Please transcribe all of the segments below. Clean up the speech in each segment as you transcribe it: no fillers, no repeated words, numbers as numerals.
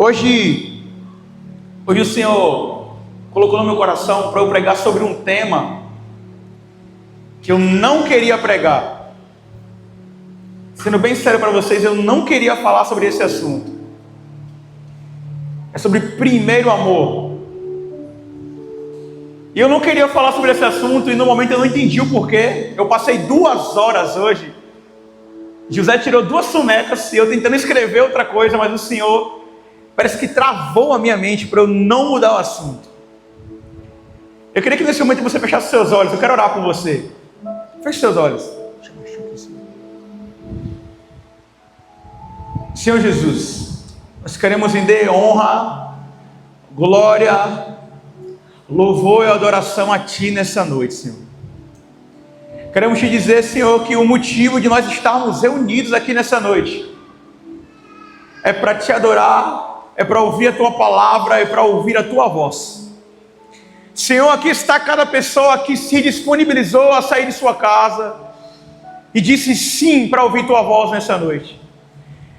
Hoje o Senhor colocou no meu coração para eu pregar sobre um tema que eu não queria pregar. Sendo bem sério para vocês, eu não queria falar sobre esse assunto. É sobre primeiro amor. E eu não queria falar sobre esse assunto e no momento eu não entendi o porquê. Eu passei 2 horas hoje. José tirou 2 sonecas e eu tentando escrever outra coisa, mas o Senhor parece que travou a minha mente para eu não mudar o assunto. Eu queria que nesse momento você fechasse seus olhos. Eu quero orar por você. Feche seus olhos. Senhor Jesus, nós queremos render honra, glória, louvor e adoração a Ti nessa noite, Senhor. Queremos Te dizer, Senhor, que o motivo de nós estarmos reunidos aqui nessa noite é para Te adorar, é para ouvir a Tua palavra, é para ouvir a Tua voz. Senhor, aqui está cada pessoa que se disponibilizou a sair de sua casa e disse sim para ouvir Tua voz nessa noite.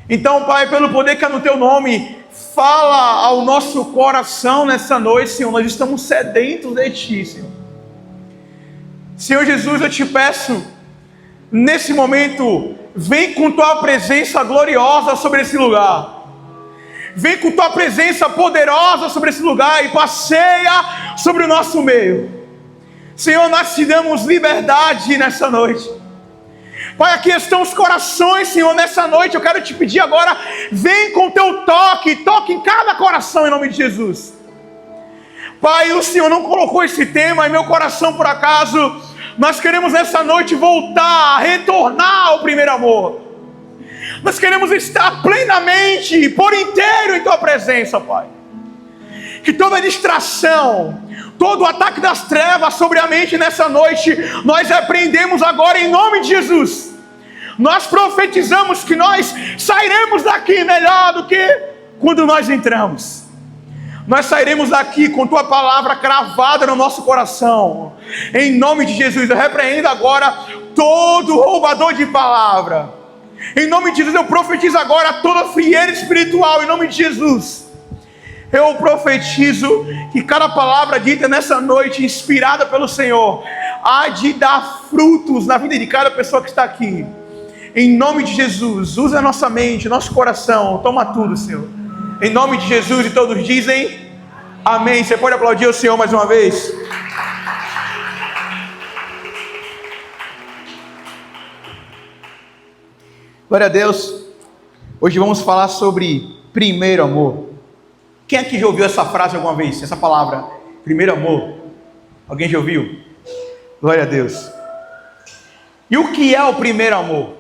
Então, Pai, pelo poder que é no Teu nome, fala ao nosso coração nessa noite, Senhor. Nós estamos sedentos de Ti, Senhor. Senhor Jesus, eu Te peço, nesse momento, vem com Tua presença gloriosa sobre esse lugar. Vem com Tua presença poderosa sobre esse lugar e passeia sobre o nosso meio. Senhor, nós Te damos liberdade nessa noite. Pai, aqui estão os corações, Senhor, nessa noite. Eu quero Te pedir agora, vem com Teu toque, toque em cada coração em nome de Jesus. Pai, o Senhor não colocou esse tema em meu coração por acaso. Nós queremos nessa noite voltar, retornar ao primeiro amor. Nós queremos estar plenamente, por inteiro em Tua presença, Pai. Que toda distração, todo ataque das trevas sobre a mente nessa noite, nós repreendemos agora em nome de Jesus. Nós profetizamos que nós sairemos daqui melhor do que quando nós entramos. Nós sairemos daqui com Tua palavra cravada no nosso coração. Em nome de Jesus, eu repreendo agora todo roubador de palavra. Em nome de Jesus, eu profetizo agora toda frieira espiritual. Em nome de Jesus, eu profetizo que cada palavra dita nessa noite, inspirada pelo Senhor, há de dar frutos na vida de cada pessoa que está aqui. Em nome de Jesus, usa a nossa mente, nosso coração, toma tudo, Senhor. Em nome de Jesus, e todos dizem amém. Você pode aplaudir o Senhor mais uma vez? Glória a Deus. Hoje vamos falar sobre primeiro amor. Quem aqui já ouviu essa frase alguma vez? Essa palavra, primeiro amor? Alguém já ouviu? Glória a Deus. E o que é o primeiro amor?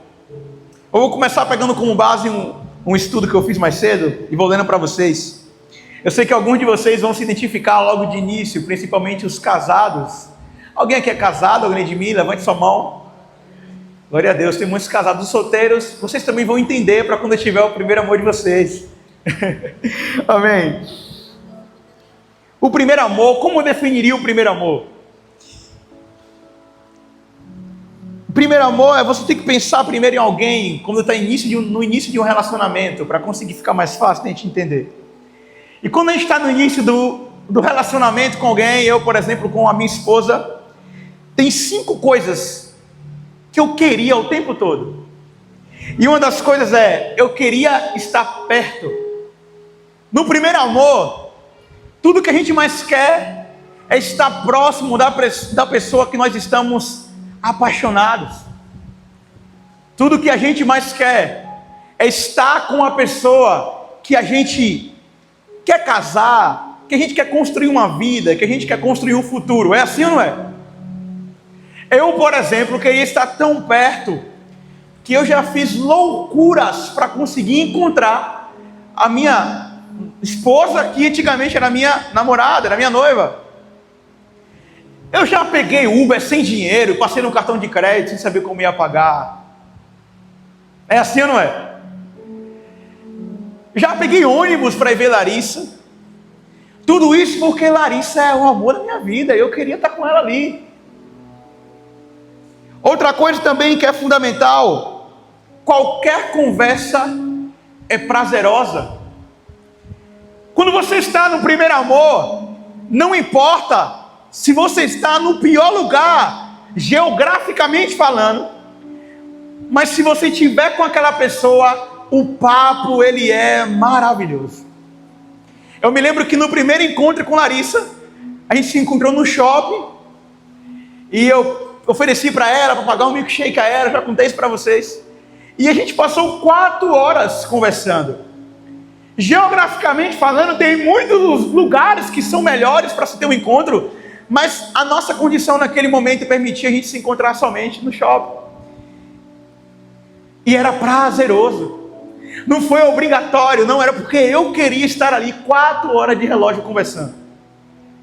Eu vou começar pegando como base um estudo que eu fiz mais cedo e vou lendo para vocês. Eu sei que alguns de vocês vão se identificar logo de início, principalmente os casados. Alguém aqui é casado? Alguém de mim? Levante sua mão. Glória a Deus, tem muitos casados solteiros. Vocês também vão entender para quando tiver o primeiro amor de vocês. Amém. O primeiro amor, como eu definiria o primeiro amor? O primeiro amor é você ter que pensar primeiro em alguém quando está no início de um relacionamento, para conseguir ficar mais fácil de a gente entender. E quando a gente está no início do relacionamento com alguém, eu, por exemplo, com a minha esposa, tem 5 coisas que eu queria o tempo todo. E uma das coisas é, eu queria estar perto. No primeiro amor, tudo que a gente mais quer é estar próximo da pessoa que nós estamos apaixonados. Tudo que a gente mais quer é estar com a pessoa que a gente quer casar, que a gente quer construir uma vida, que a gente quer construir um futuro. É assim ou não é? Eu, por exemplo, queria estar tão perto que eu já fiz loucuras para conseguir encontrar a minha esposa, que antigamente era minha namorada, era minha noiva. Eu já peguei Uber sem dinheiro, passei no cartão de crédito sem saber como ia pagar. É assim ou não é? Já peguei ônibus para ir ver Larissa. Tudo isso porque Larissa é o amor da minha vida. Eu queria estar com ela ali. Outra coisa também que é fundamental: qualquer conversa é prazerosa. Quando você está no primeiro amor, não importa se você está no pior lugar, geograficamente falando, mas se você estiver com aquela pessoa, o papo ele é maravilhoso. Eu me lembro que no primeiro encontro com Larissa, a gente se encontrou no shopping e eu ofereci para ela, para pagar um milkshake a ela, já contei isso para vocês. E a gente passou 4 horas conversando. Geograficamente falando, tem muitos lugares que são melhores para se ter um encontro, mas a nossa condição naquele momento permitia a gente se encontrar somente no shopping. E era prazeroso. Não foi obrigatório, não, era porque eu queria estar ali 4 horas de relógio conversando.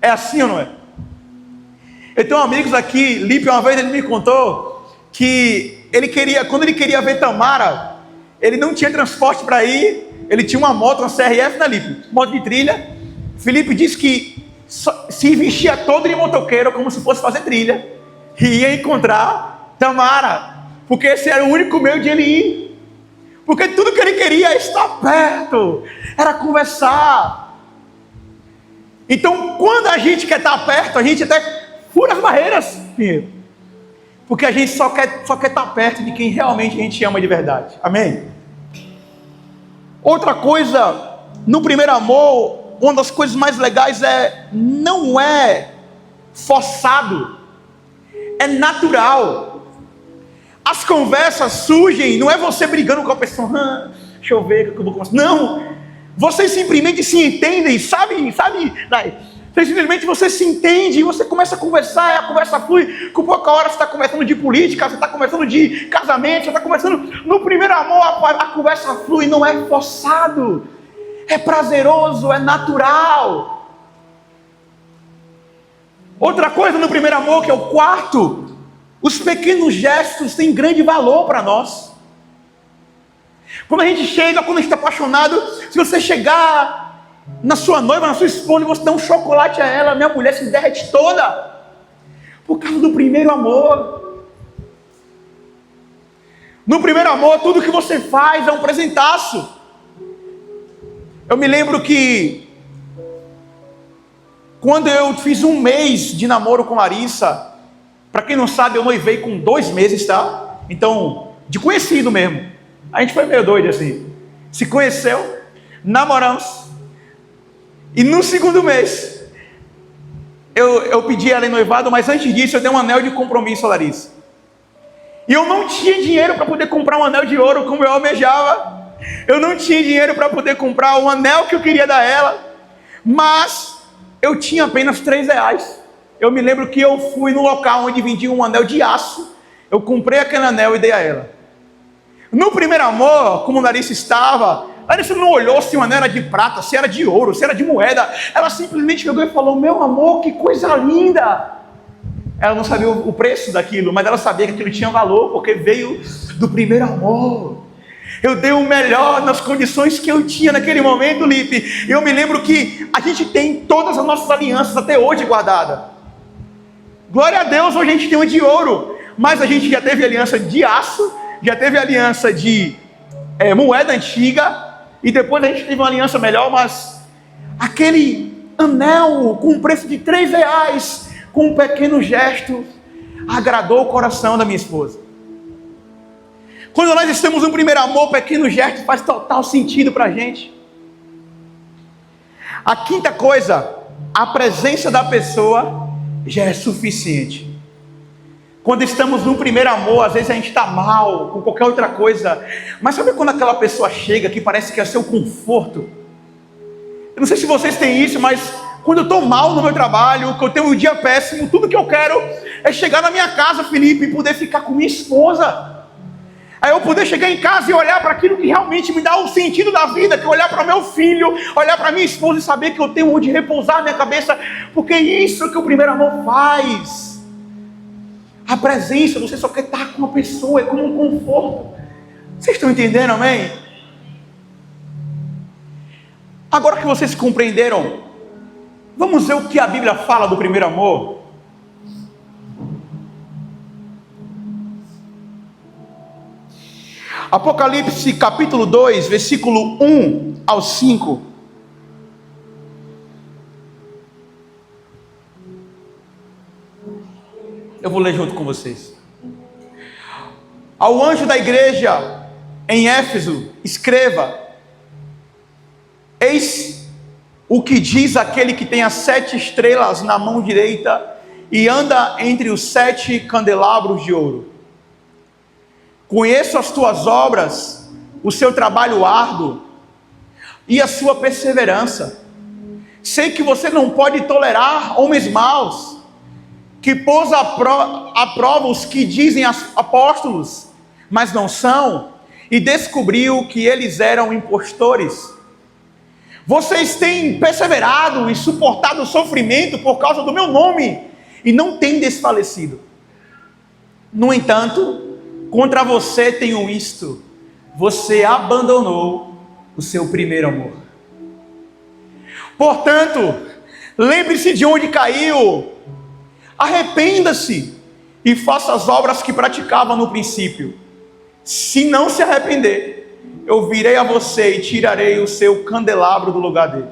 É assim ou não é? Eu tenho amigos aqui, Lipe, uma vez ele me contou que quando ele queria ver Tamara, ele não tinha transporte para ir, ele tinha uma moto, uma CRF, né, Lipe? Moto de trilha. Felipe disse que se vestia todo de motoqueiro, como se fosse fazer trilha, e ia encontrar Tamara, porque esse era o único meio de ele ir. Porque tudo que ele queria era estar perto, era conversar. Então, quando a gente quer estar perto, a gente até fura as barreiras, porque a gente só quer estar perto de quem realmente a gente ama de verdade. Amém? Outra coisa, no primeiro amor, uma das coisas mais legais não é forçado, é natural. As conversas surgem, não é você brigando com a pessoa, deixa eu ver o que eu vou conversar. Não, vocês simplesmente se entendem, sabe? Simplesmente você se entende, você começa a conversar, a conversa flui. Com pouca hora você está conversando de política, você está conversando de casamento, você está conversando. No primeiro amor a conversa flui, não é forçado, é prazeroso, é natural. Outra coisa no primeiro amor, que é o quarto, os pequenos gestos têm grande valor para nós. Quando a gente chega, quando a gente está apaixonado, se você chegar na sua noiva, na sua esposa, e você dá um chocolate a ela, minha mulher se derrete toda, por causa do primeiro amor. No primeiro amor, tudo que você faz é um presentaço. Eu me lembro que quando eu fiz 1 mês de namoro com Larissa, para quem não sabe, eu noivei com 2 meses, tá? Então, de conhecido mesmo. A gente foi meio doido assim. Se conheceu, namoramos. E no 2º mês, eu pedi ela em noivado, mas antes disso eu dei um anel de compromisso a Larissa. E eu não tinha dinheiro para poder comprar um anel de ouro como eu almejava. Eu não tinha dinheiro para poder comprar o anel que eu queria dar a ela. Mas eu tinha apenas R$3. Eu me lembro que eu fui no local onde vendia um anel de aço. Eu comprei aquele anel e dei a ela. No primeiro amor, como Larissa estava, Larissa não olhou se o anel era de prata, se era de ouro, se era de moeda. Ela simplesmente pegou e falou: meu amor, que coisa linda. Ela não sabia o preço daquilo, mas ela sabia que aquilo tinha valor, porque veio do primeiro amor. Eu dei o melhor nas condições que eu tinha naquele momento, Lipe. Eu me lembro que a gente tem todas as nossas alianças até hoje guardadas. Glória a Deus, hoje a gente tem uma de ouro, mas a gente já teve aliança de aço, já teve aliança de moeda antiga, e depois a gente teve uma aliança melhor, mas aquele anel com um preço de R$3, com um pequeno gesto, agradou o coração da minha esposa. Quando nós estamos no primeiro amor, pequeno gesto faz total sentido para a gente. A quinta coisa, a presença da pessoa já é suficiente. Quando estamos no primeiro amor, às vezes a gente está mal, com qualquer outra coisa, mas sabe quando aquela pessoa chega que parece que é seu conforto? Eu não sei se vocês têm isso, mas quando eu estou mal no meu trabalho, que eu tenho um dia péssimo, tudo que eu quero é chegar na minha casa, Felipe, e poder ficar com minha esposa. Aí eu poder chegar em casa e olhar para aquilo que realmente me dá o sentido da vida, que é olhar para meu filho, olhar para minha esposa e saber que eu tenho onde repousar minha cabeça, porque é isso que o primeiro amor faz. A presença, você só quer estar com uma pessoa, é como um conforto. Vocês estão entendendo, amém? Agora que vocês compreenderam, vamos ver o que a Bíblia fala do primeiro amor? Apocalipse capítulo 2, versículo 1 ao 5. Eu vou ler junto com vocês. Ao anjo da igreja em Éfeso, escreva: eis o que diz aquele que tem as 7 estrelas na mão direita e anda entre os 7 candelabros de ouro. Conheço as tuas obras, o seu trabalho árduo e a sua perseverança. Sei que você não pode tolerar homens maus, que pôs à prova os que dizem apóstolos, mas não são, e descobriu que eles eram impostores. Vocês têm perseverado e suportado o sofrimento por causa do meu nome, e não têm desfalecido. No entanto, contra você tenho isto: você abandonou o seu primeiro amor. Portanto, lembre-se de onde caiu, arrependa-se e faça as obras que praticava no princípio. Se não se arrepender, eu virei a você e tirarei o seu candelabro do lugar dele.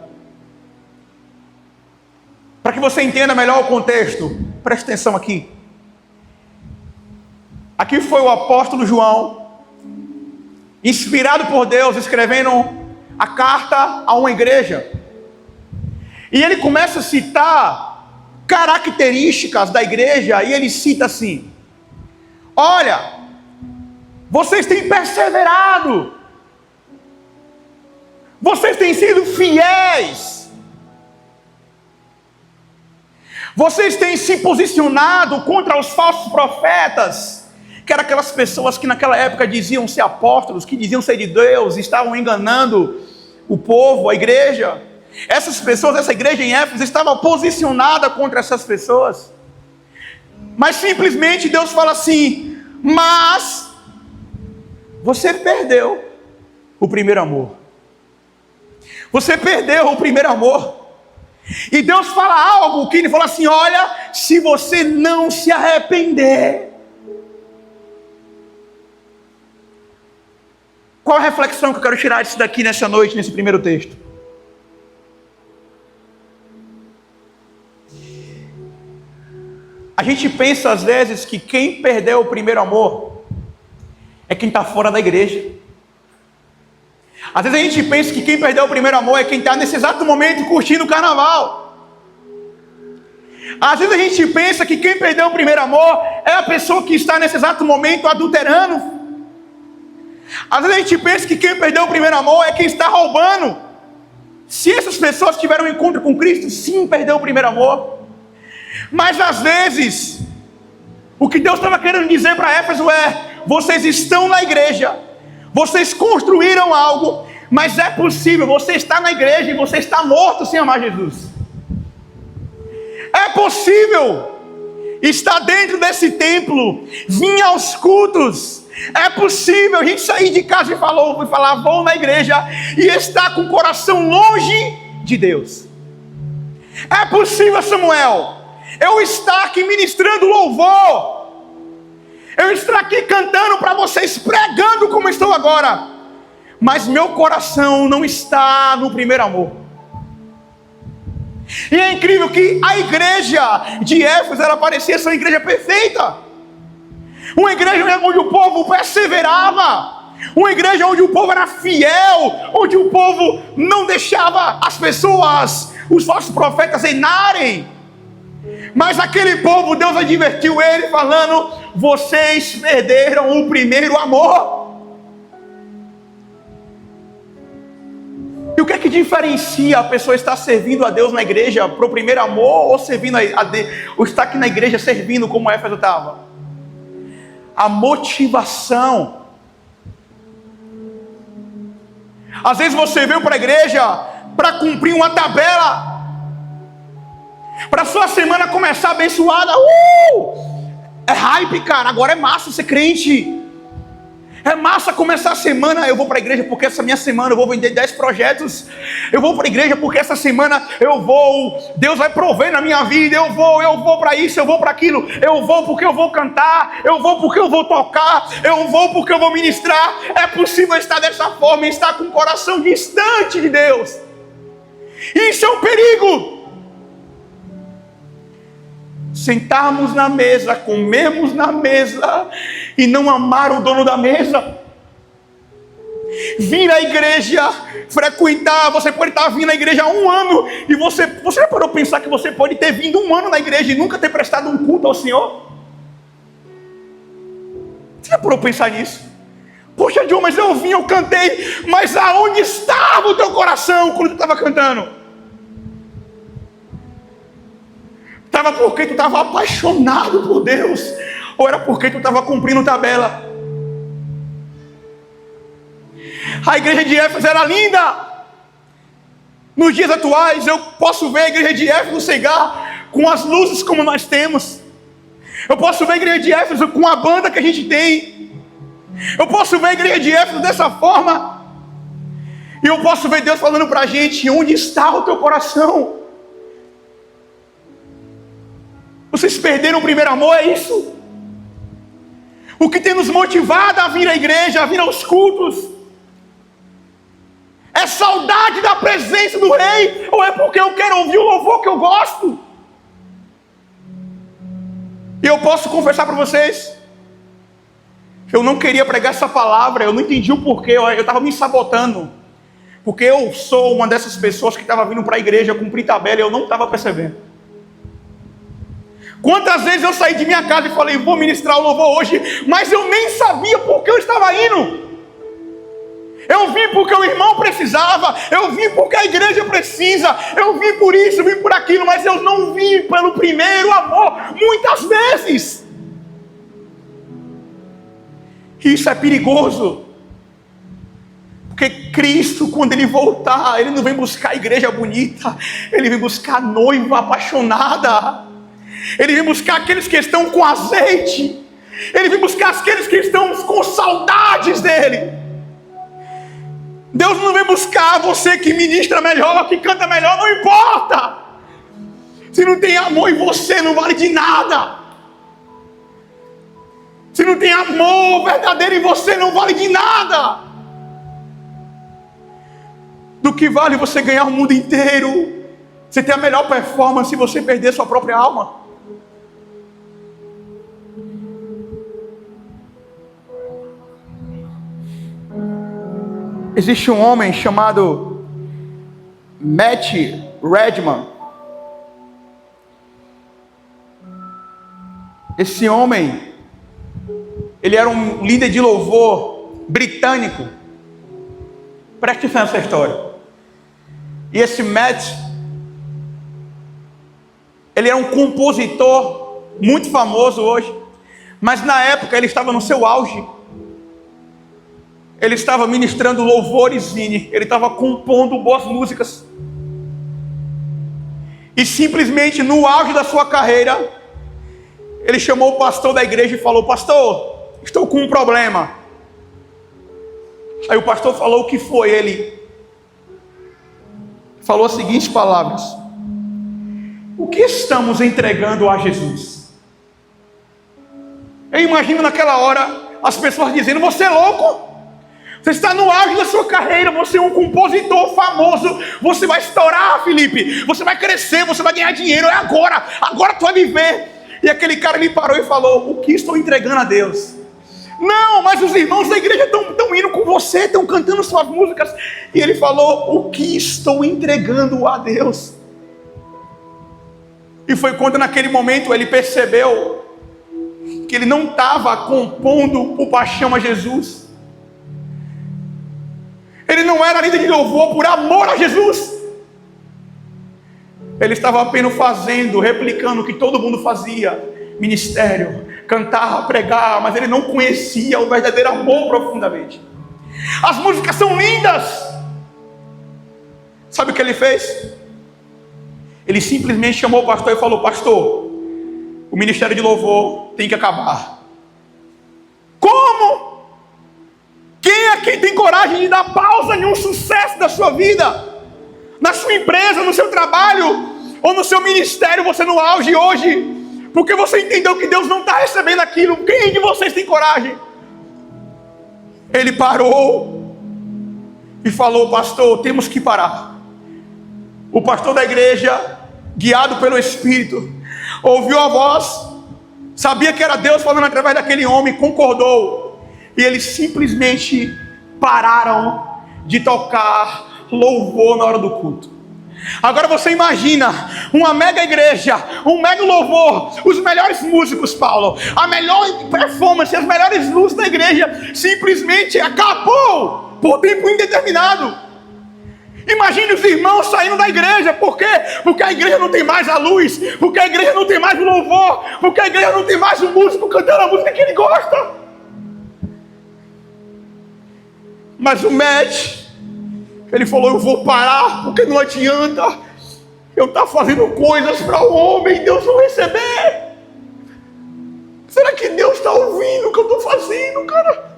Para que você entenda melhor o contexto, preste atenção aqui. Aqui foi o apóstolo João, inspirado por Deus, escrevendo a carta a uma igreja. E ele começa a citar características da igreja, e ele cita assim: olha, vocês têm perseverado, vocês têm sido fiéis, vocês têm se posicionado contra os falsos profetas, que eram aquelas pessoas que naquela época diziam ser apóstolos, que diziam ser de Deus, estavam enganando o povo, a igreja. Essas pessoas, essa igreja em Éfeso estava posicionada contra essas pessoas. Mas simplesmente Deus fala assim: mas você perdeu o primeiro amor. Você perdeu o primeiro amor. E Deus fala algo que ele fala assim: olha, se você não se arrepender. Qual a reflexão que eu quero tirar disso daqui nessa noite, nesse primeiro texto? A gente pensa às vezes que quem perdeu o primeiro amor é quem está fora da igreja. Às vezes a gente pensa que quem perdeu o primeiro amor é quem está nesse exato momento curtindo o carnaval. Às vezes a gente pensa que quem perdeu o primeiro amor é a pessoa que está nesse exato momento adulterando. Às vezes a gente pensa que quem perdeu o primeiro amor é quem está roubando. Se essas pessoas tiveram um encontro com Cristo, sim, perdeu o primeiro amor. Mas às vezes, o que Deus estava querendo dizer para Éfeso é: vocês estão na igreja, vocês construíram algo, mas é possível você estar na igreja e você está morto sem amar Jesus. É possível estar dentro desse templo, vir aos cultos. É possível a gente sair de casa e falar, vou na igreja, e estar com o coração longe de Deus. É possível, Samuel, eu estar aqui ministrando louvor, eu estar aqui cantando para vocês, pregando como estou agora, mas meu coração não está no primeiro amor. E é incrível que a igreja de Éfeso, ela parecia ser uma igreja perfeita, uma igreja onde o povo perseverava, uma igreja onde o povo era fiel, onde o povo não deixava as pessoas, os falsos profetas, reinarem. Mas aquele povo, Deus advertiu ele falando: vocês perderam o primeiro amor. E o que é que diferencia a pessoa estar servindo a Deus na igreja para o primeiro amor, ou servindo ou estar aqui na igreja servindo como Éfeso estava? A motivação. Às vezes você veio para a igreja para cumprir uma tabela, para sua semana começar abençoada. É hype, cara, agora é massa ser crente. É massa começar a semana, eu vou para a igreja porque essa minha semana eu vou vender 10 projetos. Eu vou para a igreja porque essa semana Deus vai prover na minha vida. Eu vou para isso, eu vou para aquilo. Eu vou porque eu vou cantar, eu vou porque eu vou tocar, eu vou porque eu vou ministrar. É possível estar dessa forma, estar com o coração distante de Deus. Isso é um perigo. sentarmos na mesa, comermos na mesa e não amar o dono da mesa. Vir à igreja, frequentar, você pode estar vindo à igreja há 1 ano e você já parou para pensar que você pode ter vindo 1 ano na igreja e nunca ter prestado um culto ao Senhor? Você já parou para pensar nisso? Poxa, John, mas eu vim, eu cantei, mas aonde estava o teu coração quando tu estava cantando? Estava porque tu estava apaixonado por Deus? Ou era porque tu estava cumprindo tabela? A igreja de Éfeso era linda. Nos dias atuais eu posso ver a igreja de Éfeso chegar com as luzes como nós temos. Eu posso ver a igreja de Éfeso com a banda que a gente tem. Eu posso ver a igreja de Éfeso dessa forma. E eu posso ver Deus falando para a gente: onde está o teu coração? Vocês perderam o primeiro amor, é isso? O que tem nos motivado a vir à igreja, a vir aos cultos, é saudade da presença do Rei? Ou é porque eu quero ouvir o louvor que eu gosto? E eu posso confessar para vocês, eu não queria pregar essa palavra, eu não entendi o porquê, eu estava me sabotando, porque eu sou uma dessas pessoas que estava vindo para a igreja cumprir tabela e eu não estava percebendo. Quantas vezes eu saí de minha casa e falei: vou ministrar o louvor hoje, mas eu nem sabia por que eu estava indo. Eu vim porque o irmão precisava, eu vim porque a igreja precisa, eu vim por isso, eu vim por aquilo, mas eu não vim pelo primeiro amor, muitas vezes. Isso é perigoso, porque Cristo, quando Ele voltar, Ele não vem buscar a igreja bonita, Ele vem buscar a noiva apaixonada, Ele vem buscar aqueles que estão com azeite, Ele vem buscar aqueles que estão com saudades dEle. Deus não vem buscar você que ministra melhor, que canta melhor, não importa. Se não tem amor em você, não vale de nada. Se não tem amor verdadeiro em você, não vale de nada. Do que vale você ganhar o mundo inteiro, você ter a melhor performance e você perder sua própria alma? Existe um homem chamado Matt Redman. Esse homem, ele era um líder de louvor britânico. Preste atenção nessa história. E esse Matt, ele era um compositor muito famoso hoje, mas na época ele estava no seu auge. Ele estava ministrando louvores, ele estava compondo boas músicas. E simplesmente no auge da sua carreira, ele chamou o pastor da igreja e falou: pastor, estou com um problema. Aí o pastor falou: o que foi? Ele falou as seguintes palavras: o que estamos entregando a Jesus? Eu imagino naquela hora as pessoas dizendo: você é louco? Você está no auge da sua carreira, você é um compositor famoso, você vai estourar, Felipe, você vai crescer, você vai ganhar dinheiro, é agora tu vai viver. E aquele cara me parou e falou: o que estou entregando a Deus? Não, mas os irmãos da igreja estão indo com você, estão cantando suas músicas. E ele falou: o que estou entregando a Deus? E foi quando naquele momento ele percebeu que ele não estava compondo por paixão a Jesus. Ele não era líder de louvor por amor a Jesus. Ele estava apenas fazendo, replicando o que todo mundo fazia: ministério, cantar, pregar, mas ele não conhecia o verdadeiro amor profundamente. As músicas são lindas. Sabe o que ele fez? Ele simplesmente chamou o pastor e falou: pastor, o ministério de louvor tem que acabar. Como? Quem aqui tem coragem de dar pausa em um sucesso da sua vida? Na sua empresa, no seu trabalho, ou no seu ministério, você no auge hoje, porque você entendeu que Deus não está recebendo aquilo. Quem de vocês tem coragem? Ele parou e falou: pastor, temos que parar. O pastor da igreja, guiado pelo Espírito, ouviu a voz, sabia que era Deus falando através daquele homem, concordou, e eles simplesmente pararam de tocar louvor na hora do culto. Agora você imagina uma mega igreja, um mega louvor, os melhores músicos, Paulo, a melhor performance, as melhores luzes da igreja, simplesmente acabou por tempo indeterminado. Imagine os irmãos saindo da igreja. Por quê? Porque a igreja não tem mais a luz, porque a igreja não tem mais o louvor, porque a igreja não tem mais o músico cantando a música que ele gosta. Mas o Matt, ele falou: eu vou parar, porque não adianta eu estar fazendo coisas para o homem e Deus não receber. Será que Deus está ouvindo o que eu estou fazendo, cara?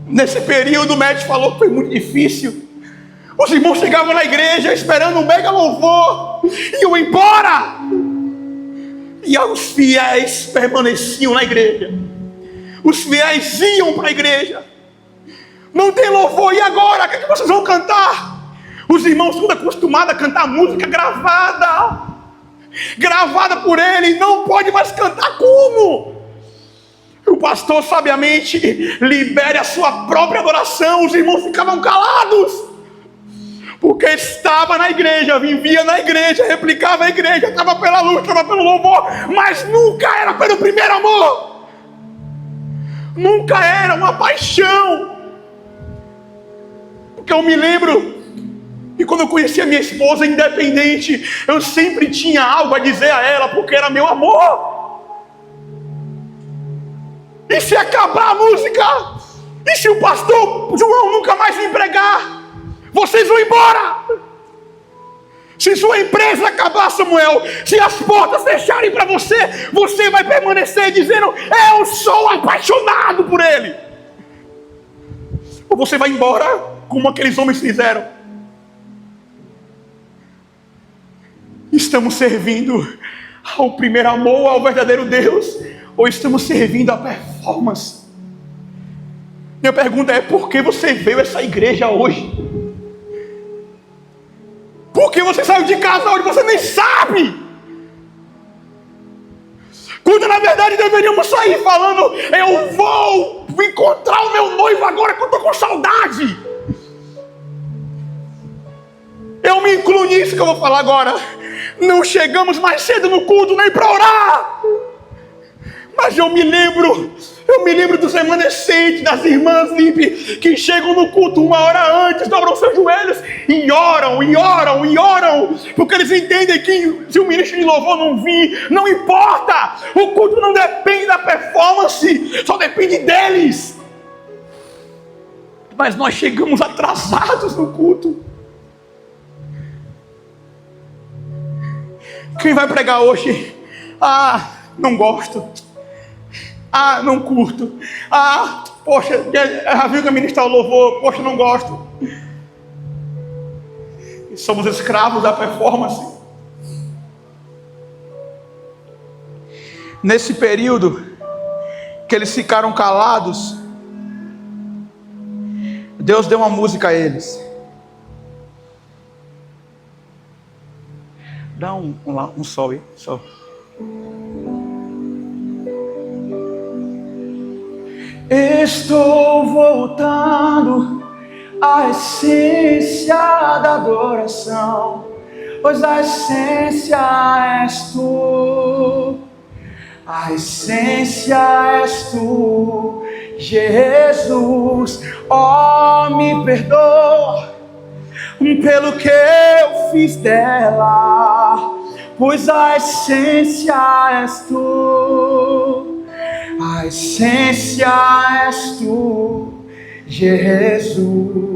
Nesse período, o Matt falou que foi muito difícil. Os irmãos chegavam na igreja esperando um mega louvor e iam embora. E os fiéis permaneciam na igreja. Os fiéis iam para a igreja. Não tem louvor, e agora? O que vocês vão cantar? Os irmãos tudo acostumados a cantar música gravada por ele, não pode mais cantar como? O pastor sabiamente libere a sua própria adoração. Os irmãos ficavam calados, porque estava na igreja, vivia na igreja, replicava a igreja, estava pela luz, estava pelo louvor, mas nunca era pelo primeiro amor, nunca era uma paixão. Porque eu me lembro, e quando eu conheci a minha esposa, independente, eu sempre tinha algo a dizer a ela, porque era meu amor. E se acabar a música? E se o pastor João nunca mais vir pregar? Vocês vão embora. Se sua empresa acabar, Samuel, se as portas fecharem para você, você vai permanecer dizendo: eu sou apaixonado por ele. Ou você vai embora, como aqueles homens fizeram. Estamos servindo ao primeiro amor, ao verdadeiro Deus, ou estamos servindo a performance? Minha pergunta é: por que você veio a essa igreja hoje? Por que você saiu de casa hoje? Você nem sabe. Quando na verdade deveríamos sair falando: eu vou encontrar o meu noivo agora que eu estou com saudade. Eu me incluo nisso que eu vou falar agora. Não chegamos mais cedo no culto nem para orar. Mas eu me lembro dos remanescentes, das irmãs Lipe, que chegam no culto 1 hora antes, dobram seus joelhos e oram, porque eles entendem que se o ministro de louvor não vir, não importa, o culto não depende da performance, só depende deles. Mas nós chegamos atrasados no culto. Quem vai pregar hoje? Não gosto. Não curto. Poxa, já viu que ministrar o louvor? Poxa, não gosto. Somos escravos da performance. Nesse período que eles ficaram calados, Deus deu uma música a eles. Dá um sol aí, sol. Estou voltando à essência da adoração, pois a essência és tu, a essência és tu, Jesus. Me perdoa pelo que eu fiz dela, pois a essência és tu, a essência és tu, Jesus.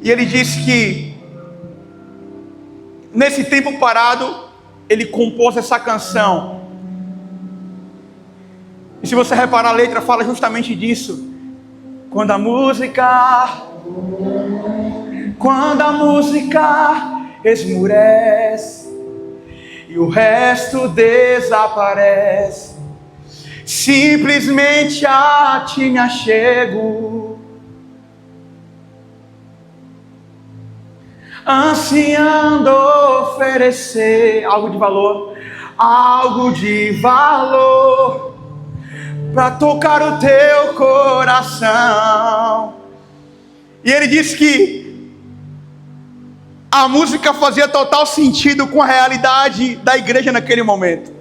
E ele disse que nesse tempo parado ele compôs essa canção. E se você reparar, a letra fala justamente disso. Quando a música esmurece e o resto desaparece, simplesmente a ti me achego. ansiando oferecer algo de valor, para tocar o teu coração. E ele disse que a música fazia total sentido com a realidade da igreja naquele momento.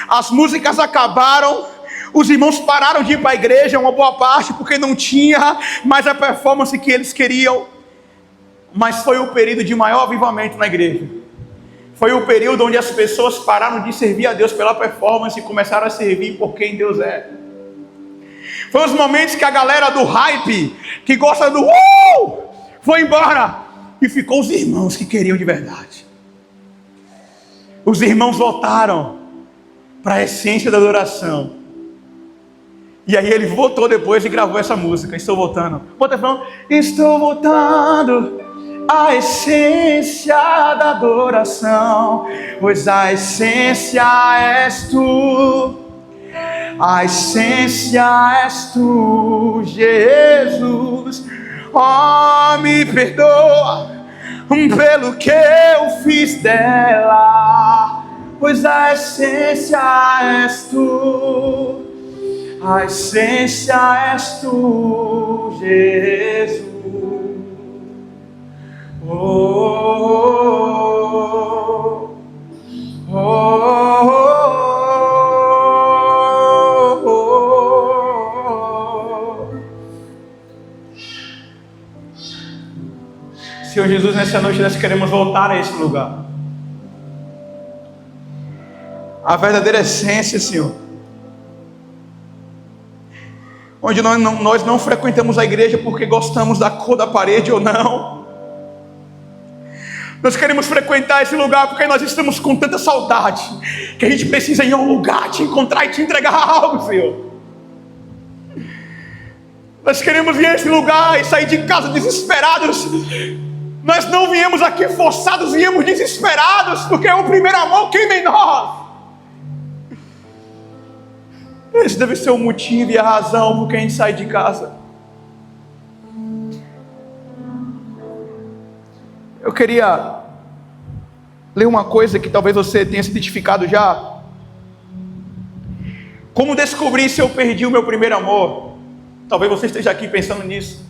As músicas acabaram, os irmãos pararam de ir para a igreja, uma boa parte, porque não tinha mais a performance que eles queriam. Mas foi o período de maior avivamento na igreja. Foi o período onde as pessoas pararam de servir a Deus pela performance e começaram a servir por quem Deus é. Foi os momentos que a galera do hype, que gosta do foi embora. E ficou os irmãos que queriam de verdade. Os irmãos voltaram para a essência da adoração. E aí ele voltou depois e gravou essa música. Estou voltando. Bota falando, estou voltando à essência da adoração, pois a essência és tu. A essência és tu, Jesus. Oh, me perdoa pelo que eu fiz dela, pois a essência és tu. A essência és tu, Jesus. Oh, oh, oh, oh, oh. Senhor Jesus, nessa noite nós queremos voltar a esse lugar. A verdadeira essência, Senhor. Onde nós não frequentamos a igreja porque gostamos da cor da parede ou não. Nós queremos frequentar esse lugar porque nós estamos com tanta saudade que a gente precisa ir a um lugar, te encontrar e te entregar algo, Senhor. Nós queremos ir a esse lugar e sair de casa desesperados. Nós não viemos aqui forçados, viemos desesperados, porque o primeiro amor queima em nós. Esse deve ser o motivo e a razão por que a gente sai de casa. Eu queria ler uma coisa que talvez você tenha se identificado já. Como descobrir se eu perdi o meu primeiro amor? Talvez você esteja aqui pensando nisso.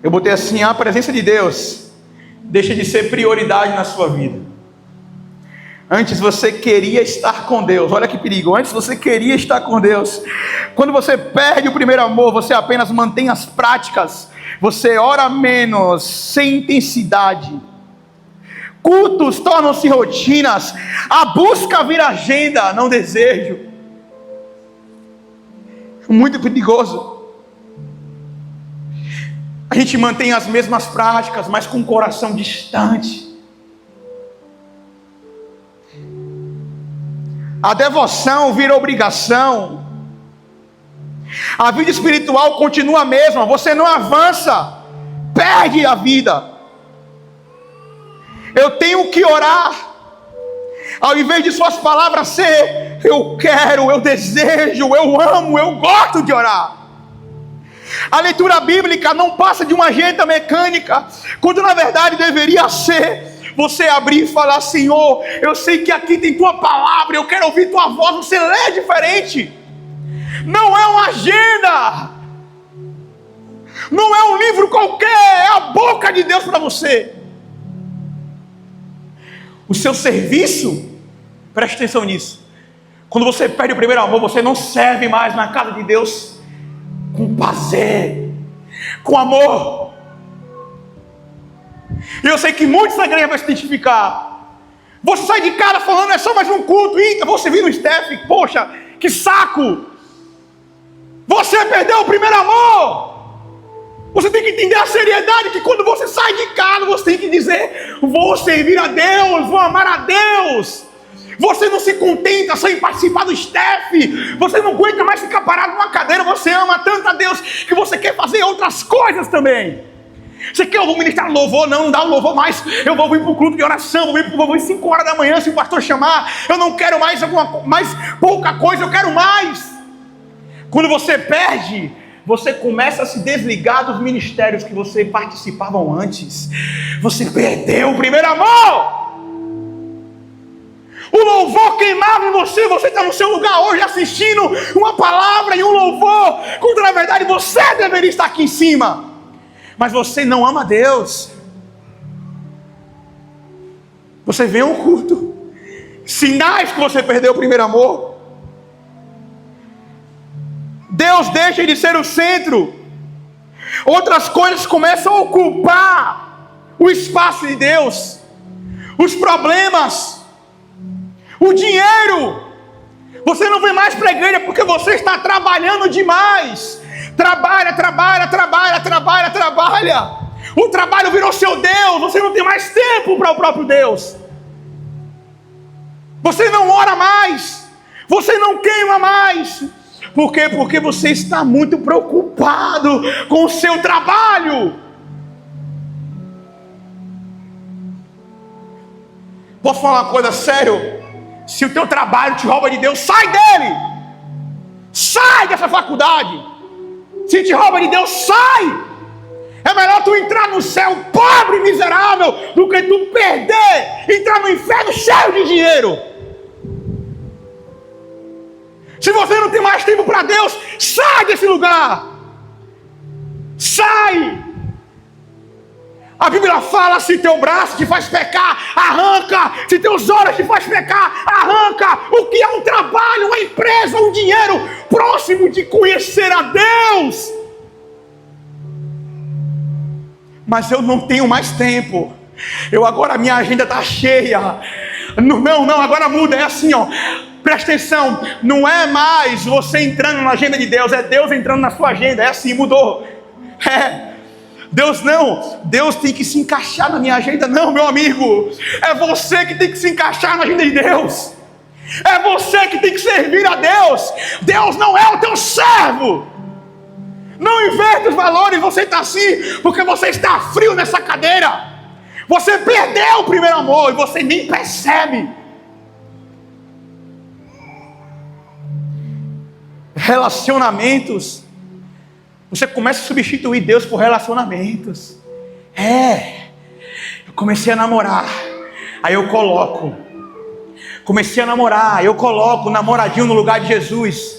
Eu botei assim: a presença de Deus deixa de ser prioridade na sua vida. Antes você queria estar com Deus. Olha que perigo. Antes você queria estar com Deus. Quando você perde o primeiro amor, você apenas mantém as práticas. Você ora menos, sem intensidade. Cultos tornam-se rotinas. A busca vira agenda, não desejo. Muito perigoso. A gente mantém as mesmas práticas, mas com o coração distante. A devoção vira obrigação. A vida espiritual continua a mesma. Você não avança, perde a vida. Eu tenho que orar. Ao invés de suas palavras ser eu quero, eu desejo, eu amo, eu gosto de orar. A leitura bíblica não passa de uma agenda mecânica, quando na verdade deveria ser você abrir e falar: Senhor, eu sei que aqui tem tua palavra, eu quero ouvir tua voz. Você lê diferente. Não é uma agenda, não é um livro qualquer, é a boca de Deus para você. O seu serviço, preste atenção nisso. Quando você perde o primeiro amor, você não serve mais na casa de Deus com prazer, com amor. E eu sei que muitos da igreja vão se identificar. Você sai de casa falando: é só mais um culto. Eita, você vira um Steph, poxa, que saco. Você perdeu o primeiro amor. Você tem que entender a seriedade que quando você sai de casa, você tem que dizer: vou servir a Deus, vou amar a Deus. Você não se contenta só em participar do Steph. Você não aguenta mais ficar parado numa cadeira. Você ama tanto a Deus que você quer fazer outras coisas também. Você quer, eu vou ministrar louvor? Não dá o louvor mais. Eu vou vir para o culto de oração, vou vir 5 horas da manhã se o pastor chamar. Eu não quero mais pouca coisa, eu quero mais. Quando você perde, você começa a se desligar dos ministérios que você participava antes. Você perdeu o primeiro amor. O louvor queimava em você. Você está no seu lugar hoje assistindo uma palavra e um louvor, quando na verdade você deveria estar aqui em cima. Mas você não ama Deus. Você vem ao culto, sinais que você perdeu o primeiro amor. Deus deixa de ser o centro. Outras coisas começam a ocupar o espaço de Deus. Os problemas, o dinheiro. Você não vem mais para a igreja porque você está trabalhando demais. Trabalha. O trabalho virou seu Deus. Você não tem mais tempo para o próprio Deus. Você não ora mais. Você não queima mais. Por quê? Porque você está muito preocupado com o seu trabalho. Posso falar uma coisa sério? Se o teu trabalho te rouba de Deus, sai dele. Sai dessa faculdade. Se te rouba de Deus, sai. É melhor tu entrar no céu pobre e miserável do que tu perder, entrar no inferno cheio de dinheiro. Se você não tem mais tempo para Deus, sai desse lugar. Sai. A Bíblia fala: se teu braço te faz pecar, arranca. Se teus olhos te faz pecar, arranca. O que é um trabalho, uma empresa, um dinheiro próximo de conhecer a Deus? Mas eu não tenho mais tempo. Agora minha agenda está cheia. Não, agora muda. É assim, ó. Presta atenção. Não é mais você entrando na agenda de Deus, é Deus entrando na sua agenda. É assim, mudou. Deus não. Deus tem que se encaixar na minha agenda. Não, meu amigo. É você que tem que se encaixar na agenda de Deus. É você que tem que servir a Deus. Deus não é o teu servo. Não inverte os valores. Você está assim porque você está frio nessa cadeira. Você perdeu o primeiro amor e você nem percebe. Relacionamentos. Você começa a substituir Deus por relacionamentos. Eu comecei a namorar. Aí eu coloco. Comecei a namorar. Eu coloco o namoradinho no lugar de Jesus.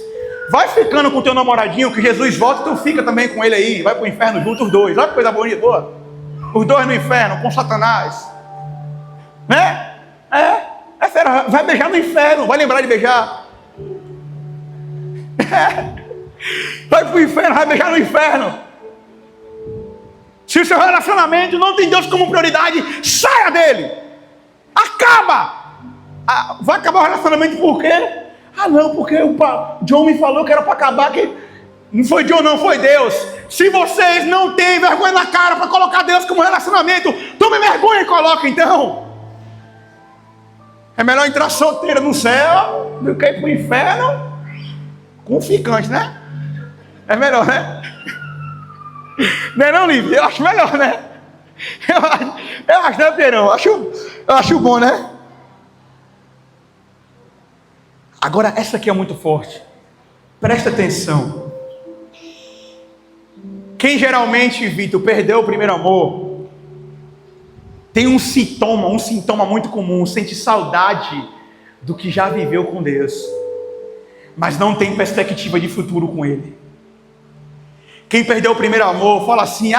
Vai ficando com o teu namoradinho, que Jesus volta, tu fica também com ele aí. Vai para o inferno junto os dois. Olha que coisa bonita, boa. Os dois no inferno, com Satanás. Né? É sério, vai beijar no inferno. Vai lembrar de beijar. Vai para o inferno, vai beijar no inferno. Se o seu relacionamento não tem Deus como prioridade, saia dele. Acaba. Vai acabar o relacionamento por quê? Não, porque o John me falou que era para acabar. Que não foi John, não, foi Deus. Se vocês não têm vergonha na cara para colocar Deus como relacionamento, tome vergonha e coloque então. É melhor entrar solteiro no céu do que ir para o inferno com um ficante, né? É melhor, né? Não é não, Lívia? Eu acho melhor, né? Eu acho, né, Perão? Eu acho bom, né? Agora, essa aqui é muito forte. Presta atenção. Quem geralmente, Vitor, perdeu o primeiro amor, tem um sintoma muito comum, sente saudade do que já viveu com Deus, mas não tem perspectiva de futuro com Ele. Quem perdeu o primeiro amor, fala assim: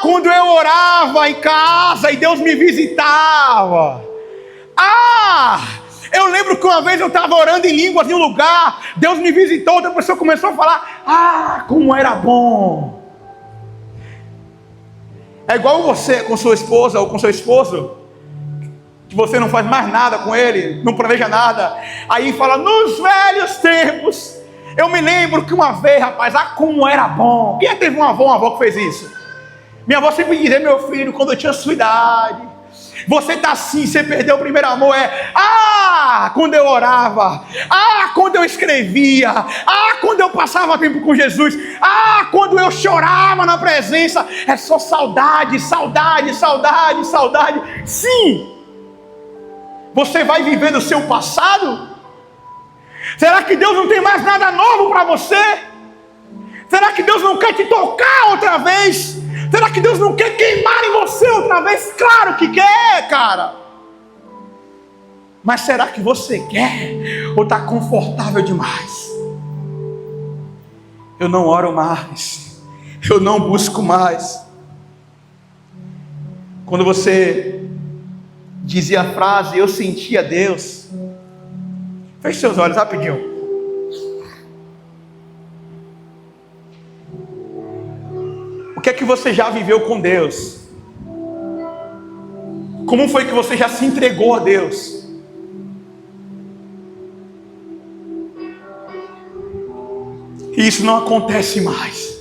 quando eu orava em casa e Deus me visitava. Eu lembro que uma vez eu estava orando em línguas em um lugar, Deus me visitou, outra pessoa começou a falar: como era bom. É igual você com sua esposa ou com seu esposo, que você não faz mais nada com ele, não planeja nada, aí fala: nos velhos tempos, eu me lembro que uma vez, rapaz, como era bom. Quem teve uma avó que fez isso? Minha avó sempre dizia: meu filho, quando eu tinha sua idade, você está assim, você perdeu o primeiro amor. Quando eu orava, quando eu escrevia, quando eu passava tempo com Jesus, quando eu chorava na presença. É só saudade. Sim. Você vai viver do seu passado? Será que Deus não tem mais nada novo para você? Será que Deus não quer te tocar outra vez? Será que Deus não quer queimar em você outra vez? Claro que quer, cara. Mas será que você quer? Ou está confortável demais? Eu não oro mais. Eu não busco mais. Quando você dizia a frase, eu sentia Deus. Feche seus olhos rapidinho. O que é que você já viveu com Deus? Como foi que você já se entregou a Deus? E isso não acontece mais.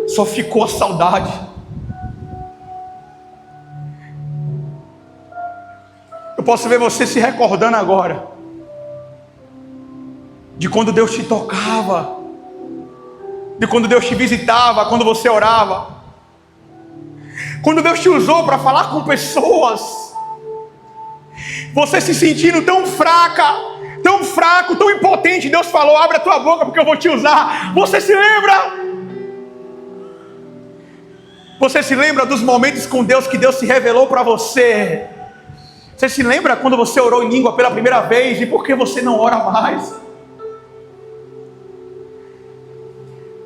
Só ficou a saudade. Eu posso ver você se recordando agora de quando Deus te tocava, de quando Deus te visitava, quando você orava, quando Deus te usou para falar com pessoas, você se sentindo tão fraca, tão fraco, tão impotente. Deus falou: abre a tua boca porque eu vou te usar. Você se lembra? Você se lembra dos momentos com Deus que Deus se revelou para você? Você se lembra quando você orou em língua pela primeira vez e por que você não ora mais?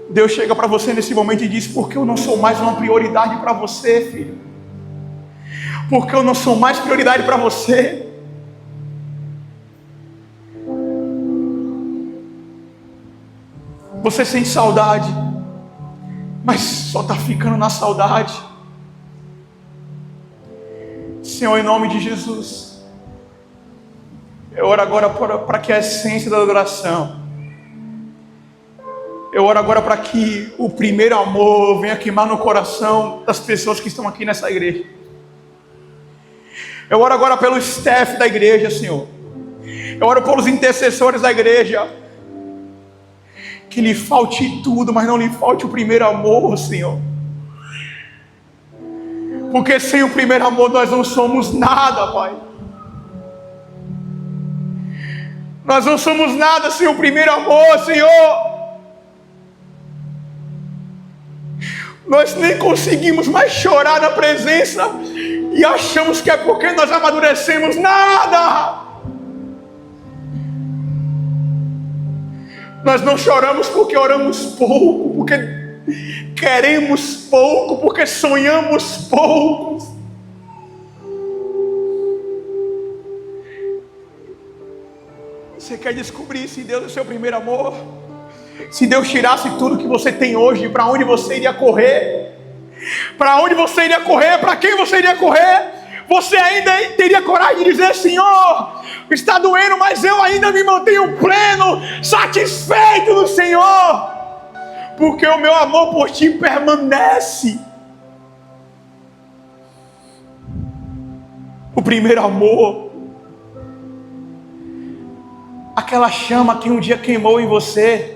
Deus chega para você nesse momento e diz: porque eu não sou mais uma prioridade para você, filho? Porque eu não sou mais prioridade para você? Você sente saudade, mas só está ficando na saudade. Senhor, em nome de Jesus, eu oro agora para que a essência da adoração, eu oro agora para que o primeiro amor venha queimar no coração das pessoas que estão aqui nessa igreja. Eu oro agora pelo staff da igreja, Senhor. Eu oro pelos intercessores da igreja. Que lhe falte tudo, mas não lhe falte o primeiro amor, Senhor. Porque sem o primeiro amor nós não somos nada, Pai. Nós não somos nada sem o primeiro amor, Senhor. Nós nem conseguimos mais chorar na presença e achamos que é porque nós amadurecemos. Nada! Nós não choramos porque oramos pouco, porque queremos pouco, porque sonhamos pouco. Você quer descobrir se Deus é o seu primeiro amor? Se Deus tirasse tudo que você tem hoje, para onde você iria correr? Para onde você iria correr? Para quem você iria correr? Você ainda teria coragem de dizer: Senhor, está doendo, mas eu ainda me mantenho pleno, satisfeito no Senhor, porque o meu amor por ti permanece. O primeiro amor, aquela chama que um dia queimou em você,